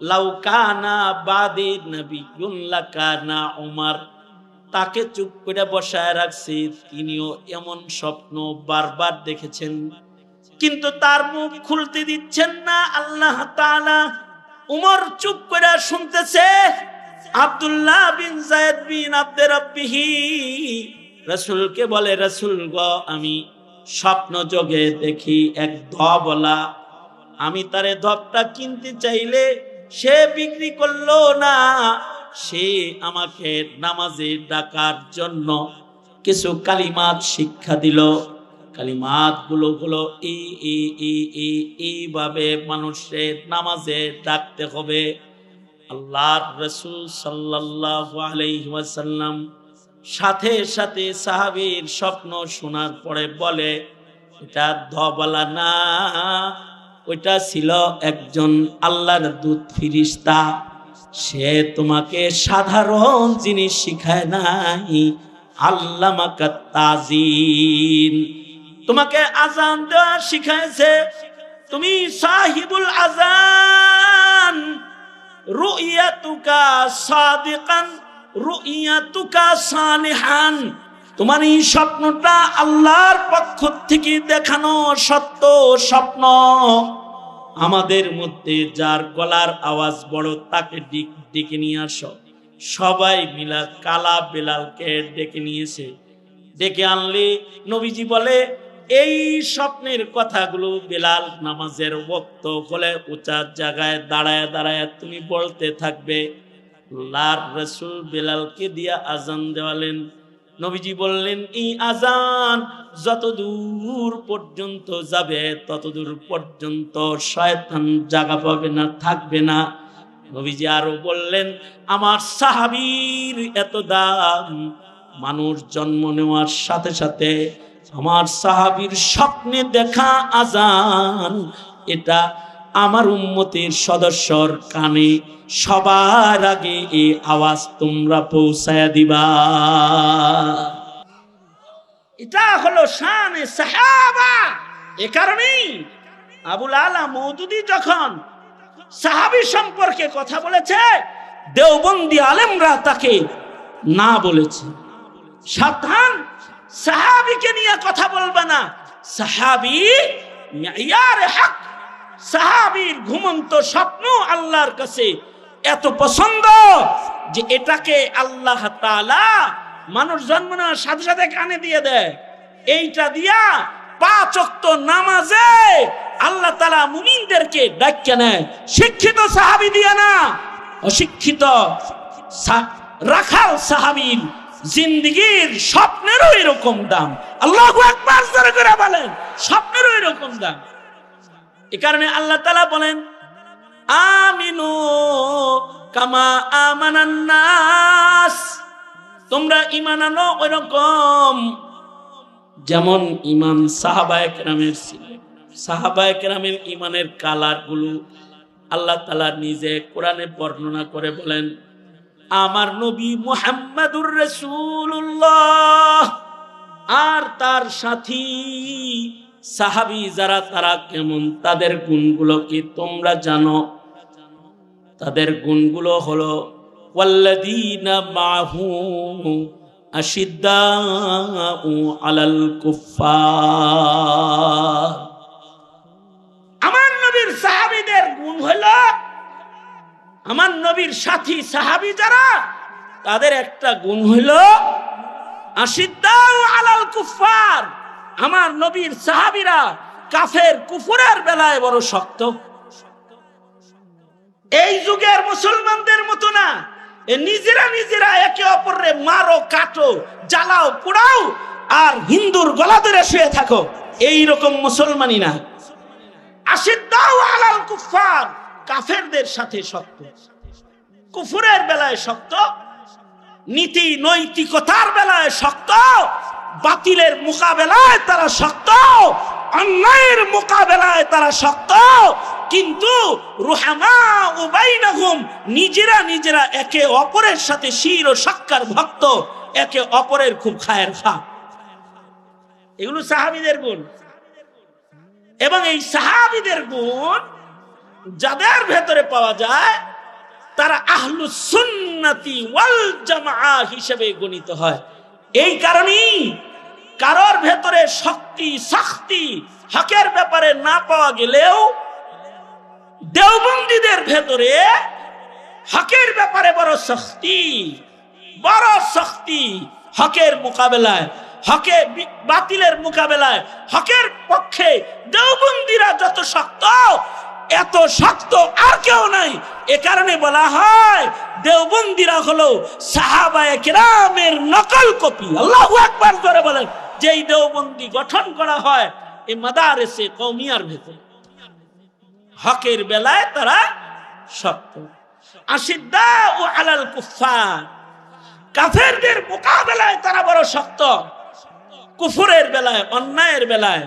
S1: লাউ কানা বাদি নবিয়্যুন লাকানা উমর। তাকে চুপ করে বসায় রাখছে, তিনিও এমন স্বপ্ন বারবার দেখেছেন, কিন্তু তার মুখ খুলতে দিচ্ছেন না আল্লাহ তাআলা। উমর চুপ করে শুনতেছে। আব্দুল্লাহ বিন যায়েদ বিন আব্দে রাব্বিহি রাসূলকে বলে, রাসূল গো, আমি স্বপ্ন যোগে দেখি এক ধবলা, আমি তারে ধবটা কিনতে চাইলে সে বিক্রি করলো না। সে আমাকে নামাজে ডাকার জন্য কিছু কালিমাত শিক্ষা দিল। কালিমাত গুলো হলো এইভাবে মানুষের নামাজে ডাকতে হবে। আল্লাহর রাসূল সাল্লাল্লাহু আলাইহি ওয়াসাল্লাম সাথে সাথে সাহাবীর স্বপ্ন শোনার পরে বলে, এটা ধবলা না, ওইটা ছিল একজন আল্লাহর দূত ফেরেশতা। সে তোমাকে সাধারণ জিনিস শিখায় নাই, আল্লামাকাত তাজিন, তোমাকে আজান দেওয়া শিখাইছে। তুমি সাহিবুল আজান, রুইয়াতুকা সাদিকান রুইয়াতুকা সালিহান। তোমার এই স্বপ্নটা আল্লাহর পক্ষ থেকে দেখানো সত্য স্বপ্ন। আমাদের মধ্যে যার গলার আওয়াজ বড় তাকে ডেকে নিয়ে আসো। সবাই মিলা কালা বেলালকে ডেকে নিয়েছে। ডেকে আনলে নবীজি বলে, এই স্বপ্নের কথাগুলো বেলাল নামাজের ওয়াক্ত হলে উঁচা জায়গায় দাঁড়ায় দাঁড়ায় তুমি বলতে থাকবে। আল্লাহর রাসূল বেলালকে দিয়া আজান দেওয়ালেন। নবীজি বললেন, এই আজান যত দূর পর্যন্ত যাবে তত দূর পর্যন্ত শয়তান জায়গা পাবে না, থাকবে না। নবীজি আরো বললেন, আমার সাহাবীর এত দাম, মানুষ জন্ম নেওয়ার সাথে সাথে আমার সাহাবীর স্বপ্নে দেখা আজান, এটা আমার উম্মতের সদস্যর কানে সবার আগে এই আওয়াজ তোমরা পৌঁছায়া দিবা। এটা হলো শানে সাহাবা। এ কারণেই আবুল আলা মওদুদী যখন সাহাবী সম্পর্কে কথা বলেছে, দেওবন্দি আলেমরা তাকে না বলেছে। সাবধান, সাহাবীকে নিয়ে কথা বলবে না। সাহাবী মিয়ার হক, সাহাবীর ঘুমন্ত স্বপ্ন আল্লাহর কাছে এত পছন্দ যে এটাকে আল্লাহ তাআলা মানুষ জন্ম নেওয়ার সাথে সাথে কানে দিয়ে দেয়। এইটা দিয়া 5 ওয়াক্ত নামাজে আল্লাহ তাআলা মুমিনদেরকে ডাক্কা নেয়। শিক্ষিত সাহাবী দিয়া না, অশিক্ষিত রাখাল সাহাবীর জিন্দেগীর স্বপ্নেরও এরকম দাম। আল্লাহু আকবার জোরে করে বলেন, স্বপ্নেরও এরকম দাম। এ কারণে আল্লাহ তাআলা বলেন, আমিনু কামা আমানান নাস, তোমরা ঈমান আনো ওইরকম যেমন ঈমান সাহাবায়ে কেরামের ছিল। সাহাবায়ে কেরামের ঈমানের কালার গুলো আল্লাহ তাআলা নিজে কোরআনে বর্ণনা করে বলেন, আমার নবী মুহাম্মাদুর রাসূলুল্লাহ আর তার সাথী সাহাবী যারা তারা কেমন, তাদের গুণগুলো কি তোমরা জানো? তাদের গুণগুলো হলো ওয়াল্লাযীনা মাহু আশিদ্দাউ আলাল কুফফার। আমার নবীর সাহাবীদের গুণ হলো, আমার নবীর সাথী সাহাবী যারা, তাদের একটা গুণ হলো আশিদ্দাউ আলাল কুফফার। আমার নবীর সাহাবীরা কাফের কুফরের বেলায় বড় শক্ত। এই যুগের মুসলমানদের মতো না, নিজেরা নিজেরা একে অপরের মারো, কাটো, জ্বালাও, পোড়াও আর হিন্দুর গলা ধরে শুয়ে থাকো, এই রকম মুসলমানি না। আশিদ্দাউ আলাল কুফফার, কাফেরদের সাথে শক্ত, কুফরের বেলায় শক্ত, নীতি নৈতিকতার বেলায় শক্ত, বাতিলের মোকাবেলায় তারা শক্ত, অন্যায়ের মোকাবেলায় তারা শক্ত। কিন্তু রুহামা বাইনাহুম, নিজেরা নিজেরা একে অপরের সাথে শির ও সাক্কার ভক্ত, একে অপরের খুব খায়ের খা। এগুলো সাহাবীদের গুণ। এবং এই সাহাবীদের গুণ যাদের ভেতরে পাওয়া যায়, তারা আহলুস সুন্নাতি ওয়াল জামাআহ হিসেবে গণিত হয়। এই কারণেই কারোর ভেতরে শক্তি শক্তি হকের ব্যাপারে না পাওয়া গেলেও দেওবন্দীদের ভেতরে হকের ব্যাপারে বড় শক্তি, হকের মোকাবেলায়, হকে বাতিলের মোকাবেলায়, হকের পক্ষে দেওবন্দীরা যত শক্ত, এত শক্ত আর কেউ নাই। এ কারণে বলা হয় দেওবন্দীরা হলো সাহাবায়ে কেরামের নকল কপি। আল্লাহু আকবার করে বলেন। যেই দেওবন্দি গঠন করা হয় এই মাদারেসে কওমিয়ার ভেতরে, হকের বেলায় তারা শক্ত। আশিদ্দাউ আলাল কুফফার, কাফেরদের মোকাবেলায় তারা বড় শক্ত। কুফরের বেলায়, অন্যায়ের বেলায়,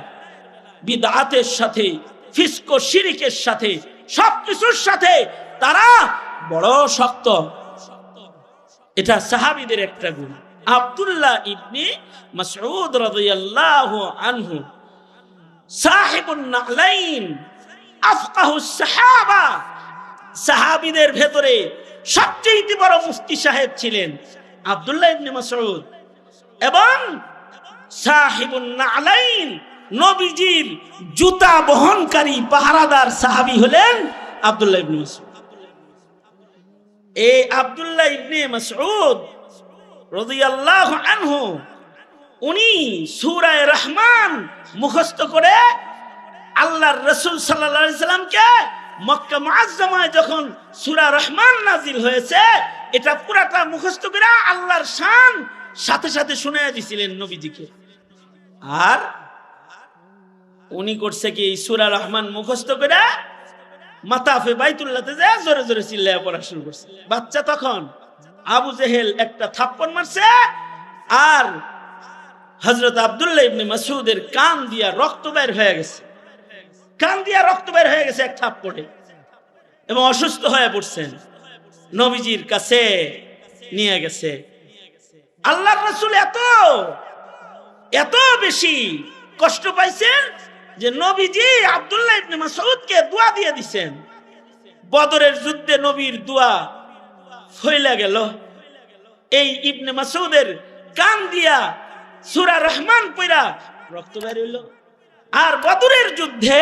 S1: বিদআতের সাথে, ফিস্ক ও শিরকের সাথে, সবকিছুর সাথে তারা বড় শক্ত। এটা সাহাবীদের একটা গুণ। আব্দুল্লাহ ইবনে মাসউদ রাদিয়াল্লাহু আনহু সাহিবুন নালাইন, আফকাহুস সাহাবা, সাহাবীদের ভেতরে সবচেয়ে বড় মুফতি সাহেব ছিলেন আব্দুল্লাহ ইবনে মাসউদ। এবং সাহিবুন নালাইন, নবীজির জুতা বহনকারী পাহারাদার সাহাবী হলেন আব্দুল্লাহ ইবনে মাসউদ। এই আব্দুল্লাহ ইবনে মাসউদ রাদিয়াল্লাহু আনহু, উনি সূরা রহমান মুখস্থ করে আল্লাহর রাসূল সাল্লাল্লাহু আলাইহি সাল্লামকে মক্কা মুআজ্জামায় যখন সূরা রহমান নাজিল হয়েছে, এটা পুরাটা মুখস্থ করে আল্লাহর শান সাথে সাথে শুনায়া দিছিলেন নবীজিকে। আর উনি করছে কি, সূরা রহমান মুখস্থ করে মাতাফে বাইতুল্লাহতে যায় জোরে জোরে চিল্লায়া পড়া শুরু করছে। বাচ্চা তখন আবু জেহেল একটা থাপ্পড় মারছে, আর হযরত আব্দুল্লাহ ইবনে মাসউদের কান দিয়া রক্ত বের হয়ে গেছে, কান দিয়া রক্ত বের হয়ে গেছে এক থাপ্পড়ে, এবং অসুস্থ হয়ে পড়ছেন। নবীজির কাছে নিয়ে গেছে। আল্লাহর রাসূল এত বেশি কষ্ট পাইছেন যে নবীজি আব্দুল্লাহ ইবনে মাসউদকে দোয়া দিয়ে দিবেন। বদরের যুদ্ধে নবীর দোয়া ফইলা গেল। এই ইবনে মাসউদের কান দিয়া সূরা রহমান পড়া রক্ত বের হইল। আর বদরের যুদ্ধে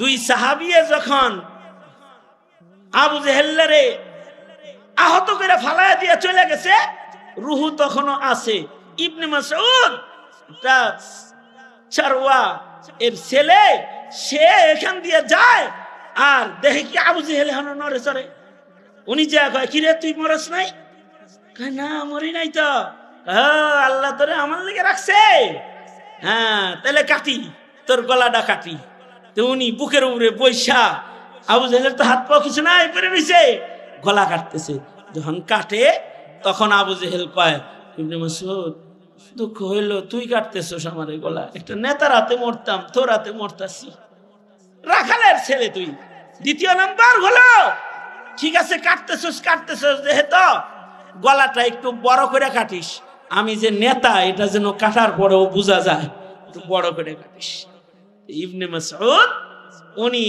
S1: দুই সাহাবিয়ে যখন আবু জেহেলরে আহত করে ফালায়া দিয়ে চলে গেছে, রুহু তখনও আছে। ইবনে মাসউদ চারওয়া এর ছেলে, সে এখান দিয়ে যায় আর দেখে কি আবু জেহেল হানো নরে চড়ে। উনি যা কয়, কিরে তুই মরস নাই? কয় না মরি নাই তো। আল্লাহ তোরে আমার লেগে রাখছে, হ্যাঁ তাহলে কাটি, তোর গলাটা কাটি। তো উনি বুকের উপরে বৈশা, আবু জেহেলের তো হাত পা কিছু নাই, পরে রইছে, গলা কাটতেছে। যখন কাটে তখন আবু জেহেল কয়, ইবনে মাসউদ দুঃখ হইল, তুই কাটতেছস আমার গলা, একটা নেতার হাতে মরতাম, তোর হাতে মরতাছি। রাখালের ছেলে তুই। দ্বিতীয় নাম্বার হলো, ঠিক আছে কাটতেছস যেহেতু গলাটা একটু বড় করে কাটিস, আমি যে নেতা এটা যেন কাটার পরেও বোঝা যায়, একটু বড় করে কাটিস। ইবনে মাসউদ উনি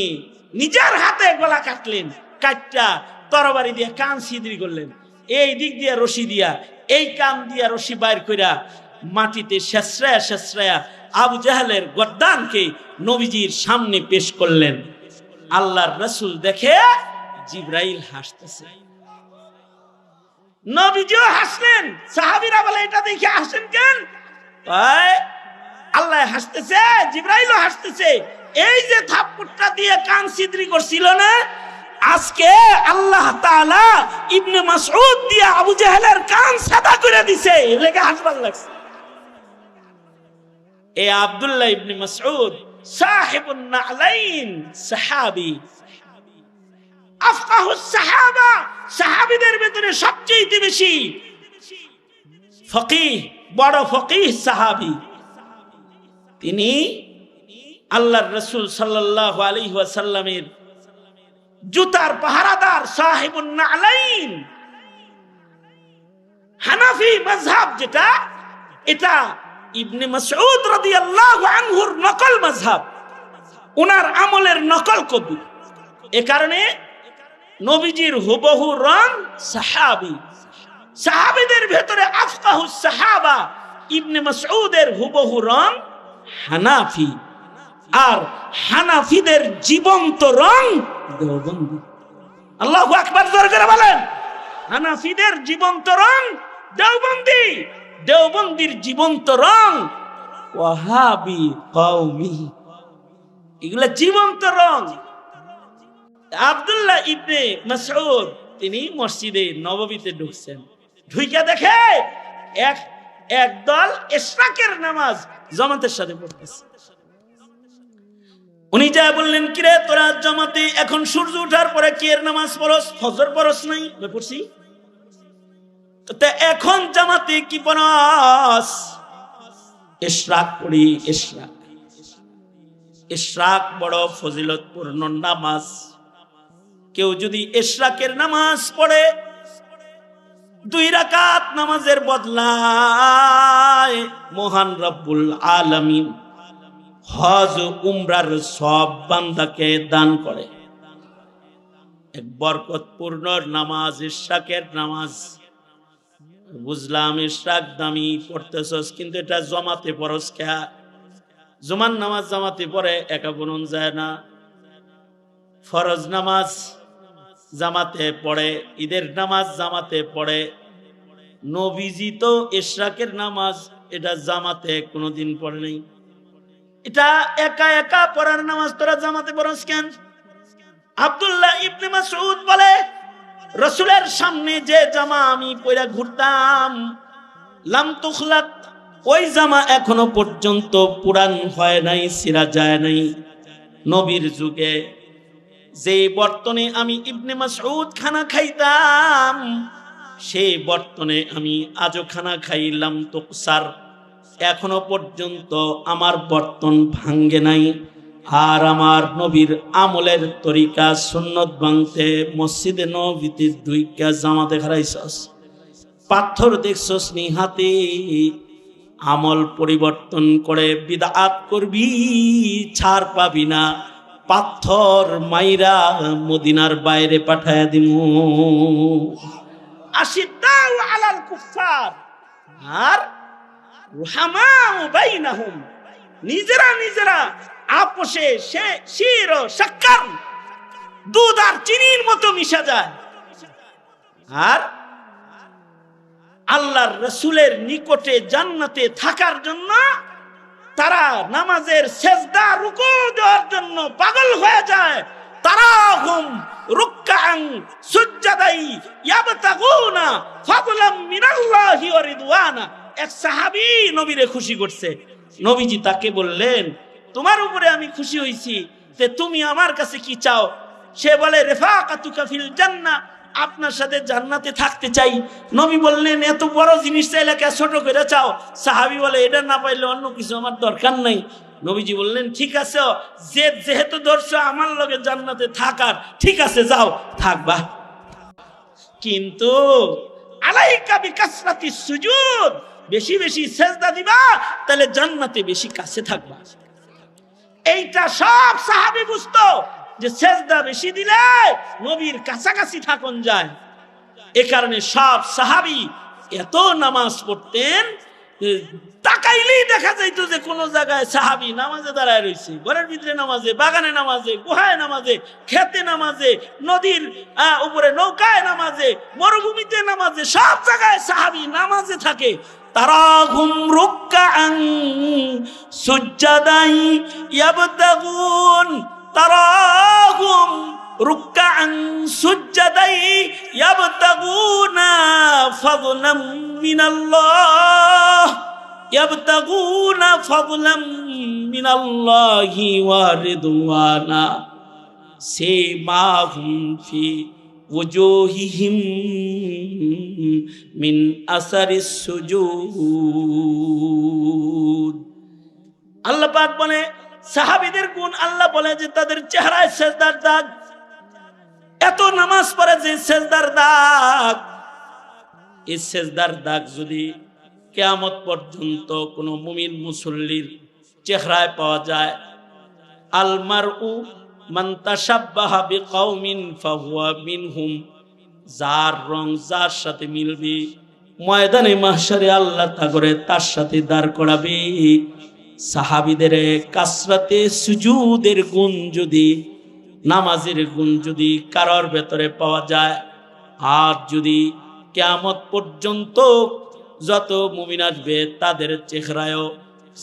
S1: নিজের হাতে গলা কাটলেন, কাটটা তরবারি দিয়ে কান ছিদ্রি করলেন, এই দিক দিয়ে রশি দিয়া, এই কান দিয়া রশি বাইর কইরা মাটিতে শেষরায়া শেষরায়া আবু জাহেলের গর্দানকে নবীজির সামনে পেশ করলেন। আল্লাহর রাসূল দেখে জিবরাইল হাসতেছে, নবীজিও হাসলেন। সাহাবীরা বলে, এটা দেখে হাসেন কেন? আল্লাহ হাসতেছে, জিবরাইলও হাসতেছে। এই যে থাপ্পড়টা দিয়ে কান ছিদ্রি করছিল না, আজকে আল্লাহ তাআলা ইবনে মাসউদ দিয়ে আবু জাহেলের কান সাদা করে দিছে, লেগে হাসবার লাগছে। এ আব্দুল্লাহ ইবনে মাসউদ সাহিবুন নালাইন, সাহাবী, আফকাহুস সাহাবা, সাহাবীদের ভিতরে সবচেয়ে বেশি ফকিহ, বড় ফকিহ সাহাবী। তিনি আল্লাহর রাসূল সাল্লাল্লাহু আলাইহি ওয়াসাল্লামের জুতার পাহারাদার, সাহিবুন নালাইন। হানাফি মাযহাব যেটা, এটা ইবনে মাসউদ রাদিয়াল্লাহু আনহুর নকল মাযহাব, ওনার আমলের নকল কবি। এ কারণে নবীজির হুবহু রং সাহাবী। সাহাবীদের ভেতরে আফকাহুস সাহাবা, ইবনে মাসউদের হুবহু রং হানাফি। আর হানাফিদের জীবন্ত রং দেওবন্দি। আল্লাহু আকবার, জোরে করে বলেন। হানাফিদের জীবন্ত রং দেওবন্দি, দেওবন্দির জীবন্ত রং ওয়াহাবি কওমি। এগুলা জীবন্ত রং। আব্দুল্লাহ ইবনে মাসউদ তিনি মসজিদে নববীতে ঢুকছেন, ঢুইকা দেখে এক দল ইশরাকের নামাজ জামাতের সাথে পড়তেছে। উনি যা বললেন, কিরে তোরা জামাতে এখন সূর্য ওঠার পরে কি এর নামাজ পড়স? ফজর পড়স নাই? পড়ছি। তো এখন জামাতে কি পড়স? ইশরাক পড়ি। ইশরাক বড় ফজিলতপূর্ণ নামাজ। কেউ যদি ইশরাকের নামাজ পড়ে, 2 রাকাত নামাজের বদলায় মহান রব্বুল আলামিন হজ উমরার সব বান্দাকে দান করে। এক বরকতপূর্ণ নামাজ ইশরাকের নামাজ। বুঝলাম ইশরাক দামি পড়তেছস, কিন্তু এটা জমাতে পড়স কে? জুমার নামাজ জামাতে পড়ে একা বনুন যায় না। ফরজ নামাজ জামাতে পড়ে, ঈদের নামাজ জামাতে পড়ে। নবীজি তো ইশরাকের নামাজ এটা জামাতে কোনোদিন পড়ে নাই। এটা একা একা পড়ার নামাজ, তোরা জামাতে পড়স কেন? আব্দুল্লাহ ইবনে মাসউদ বলে, রাসূলের সামনে যে জামা আমি পরে ঘুরতাম, লাম তুখলাক, ওই জামা এখনো পর্যন্ত পুরান হয় নাই, ছিঁড়া যায় নাই। নবীর যুগে যে বর্তনে আমি ইবনে মাসউদ খানা খাইতাম, সেই বর্তনে আমি আজও খানা খাইলাম তুকসার, এখনো পর্যন্ত আমার বর্তন ভাঙ্গে নাই। আর আমার নবীর আমলের তরিকা সুন্নত ভাঙতে মসজিদে নববীতে 2 জামাতে খারাইছস, পাথর দেখছস নি হাতে। আমল পরিবর্তন করে বিদআত করবি, ছাড় পাবি না। পাথর মাইরা মদিনার বাইরে পাঠায়া দিমু। আশিদ্দাউ আলাল কুফার আর রুহামাউ বাইনাহুম, নিজেরা নিজেরা আপোষে সে শির ও শক্কর, দুধ আর চিনির মতো মিশা যায়। আর আল্লাহর রাসূলের নিকটে জান্নাতে থাকার জন্য তারা নামাজের সেজদা রুকু দেওয়ার জন্য পাগল হয়ে যায়। তারাহুম রুকআন সুজদাই ইয়াবতাগুনা ফাদলাম মিনাল্লাহি ওয়া রিদওয়ানা। এক সাহাবী নবীরে খুশি করছে। নবীজি তাকে বললেন, তোমার উপরে আমি খুশি হইছি, যে তুমি আমার কাছে কি চাও? সে বলে, রিফাকাতুকা ফিল জান্নাহ, আপনার সাথে জান্নাতে থাকতে চাই। নবী বললেন, এত বড় জিনিস চাইলে কে ছোট করে চাও? সাহাবী বলে, এটা না পাইলে অন্য কিছু আমার দরকার নাই। নবীজি বললেন, ঠিক আছে, যেহেতু ধরছো আমার লগে জান্নাতে থাকার, ঠিক আছে যাও থাকবা, কিন্তু আলাইকা বিকাসরাতিস সুজুদ, বেশি বেশি সেজদা দিবা, তাহলে জান্নাতে বেশি কাছে থাকবা। এইটা সব সাহাবী বুঝতো যে সেজদা বেশি দিলে নবীর কাছাকাছি থাকুন যায়। এ কারণে সব সাহাবী এত নামাজ পড়তেন, তাকাইলেই দেখা যাইত যে কোন জায়গায় সাহাবী নামাজে দাঁড়ায় রয়েছে, ঘরের ভিতরে নামাজে, বাগানে নামাজে, গুহায় নামাজে, খেতে নামাজে, নদীর উপরে নৌকায় নামাজে, মরুভূমিতে নামাজে, সব জায়গায় সাহাবী নামাজে থাকে। তারাহুম রুকআন সুজদাই ইয়াবতাগুন, তারাহুম রুকআন সুজদাই ইয়াবতাগুনা ফাদলাম মিনাল্লাহ, ইয়াবতাগুনা ফাদলাম মিনাল্লাহি ওয়া রিদওয়ানা, সীমাহুম ফি ওজুহিহিম মিন আসারিস সুজুদ। আল্লাহ পাক বলে, সাহাবীদের গুণ আল্লাহ বলে যে তাদের চেহারায় সেজদার দাগ, এত নামাজ পড়ে যে সেজদার দাগ। এই সেজদার দাগ যদি কিয়ামত পর্যন্ত কোন মুমিন মুসল্লির চেহারায় পাওয়া যায়, আল মারউ মান তাশাব্বাহা বিকাউমিন ফাহুয়া মিনহুম, যার রং যার সাথে মিলবে ময়দানে মাহশারে আল্লাহ তা করে তার সাথে দাঁড় করাবে। সাহাবীদের কাসরাতে সুজুদের গুণ যদি, নামাজের গুণ যদি কারোর ভেতরে পাওয়া যায়, আর যদি কিয়ামত পর্যন্ত যত মুমিন আসবে তাদের চেহারায়ও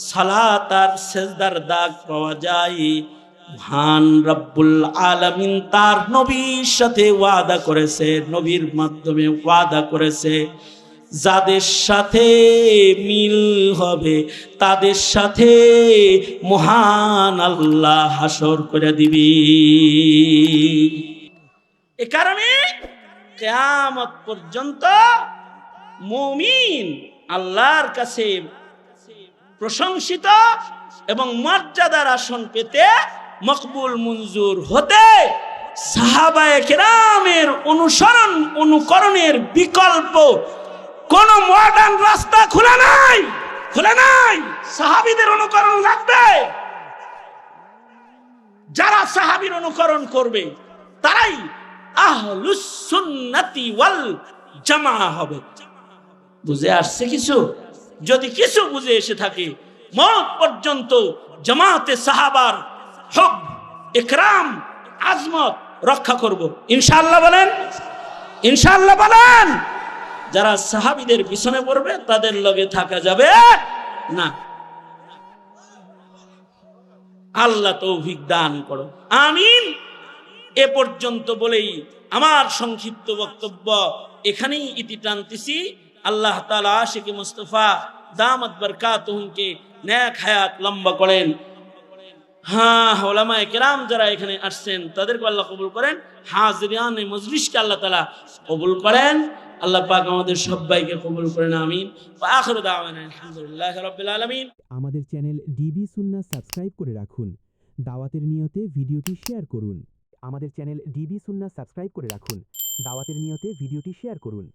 S1: সালাত আর সেজদার দাগ পাওয়া যায়, মহান রব্বুল আলামিন তার নবীর সাথে ওয়াদা করেছে, নবীর মাধ্যমে ওয়াদা করেছে, যাদের সাথে মিল হবে তাদের সাথে মহান আল্লাহ হাসর করে দিবি। এ কারণে কিয়ামত পর্যন্ত মুমিন আল্লাহর কাছে প্রশংসিত এবং মর্যাদার আসন পেতে, মকবুল মঞ্জুর হতে সাহাবায়ে কেরামের অনুকরণের বিকল্প কোন মডার্ন রাস্তা খোলা নাই, খোলা নাই। সাহাবীদের অনুকরণ লাগবে। যারা সাহাবীর অনুকরণ করবে তারাই আহলুস সুন্নাতি ওয়াল জামাআহ হবে। বুঝে আসছে কিছু? যদি কিছু বুঝে এসে থাকে, মওত পর্যন্ত জামাতে সাহাবার হক, ইকরাম, আজমত রক্ষা করব ইনশাআল্লাহ। বলেন ইনশাআল্লাহ বলেন। যারা সাহাবীদের পিছনে পড়বে তাদের লগে থাকা যাবে না। আল্লাহ তৌফিক দান করো, আমিন। এ পর্যন্ত বলেই আমার সংক্ষিপ্ত বক্তব্য এখানেই ইতি টানতেছি। আল্লাহ তাআলা আশিকে মুস্তাফা দামাত বরকাতুহুমকে নেক হায়াত লম্বা করেন। হ্যাঁ, উলামায়ে কেরাম যারা এখানে আসছেন তাদেরকে আল্লাহ কবুল করেন, হাজিরানে মজলিসকে আল্লাহ তাআলা কবুল করেন। আল্লাহ পাক আমাদের সবাইকে কবুল করেন, আমিন। ওয়া আখিরু দাওয়ানা আলহামদুলিল্লাহি রাব্বিল আলামিন।
S2: আমাদের চ্যানেল ডিবি সুন্নাহ সাবস্ক্রাইব করে রাখুন, দাওয়াতের নিয়তে ভিডিওটি শেয়ার করুন। আমাদের চ্যানেল ডিবি সুন্নাহ সাবস্ক্রাইব করে রাখুন, দাওয়াতের নিয়তে ভিডিওটি শেয়ার করুন।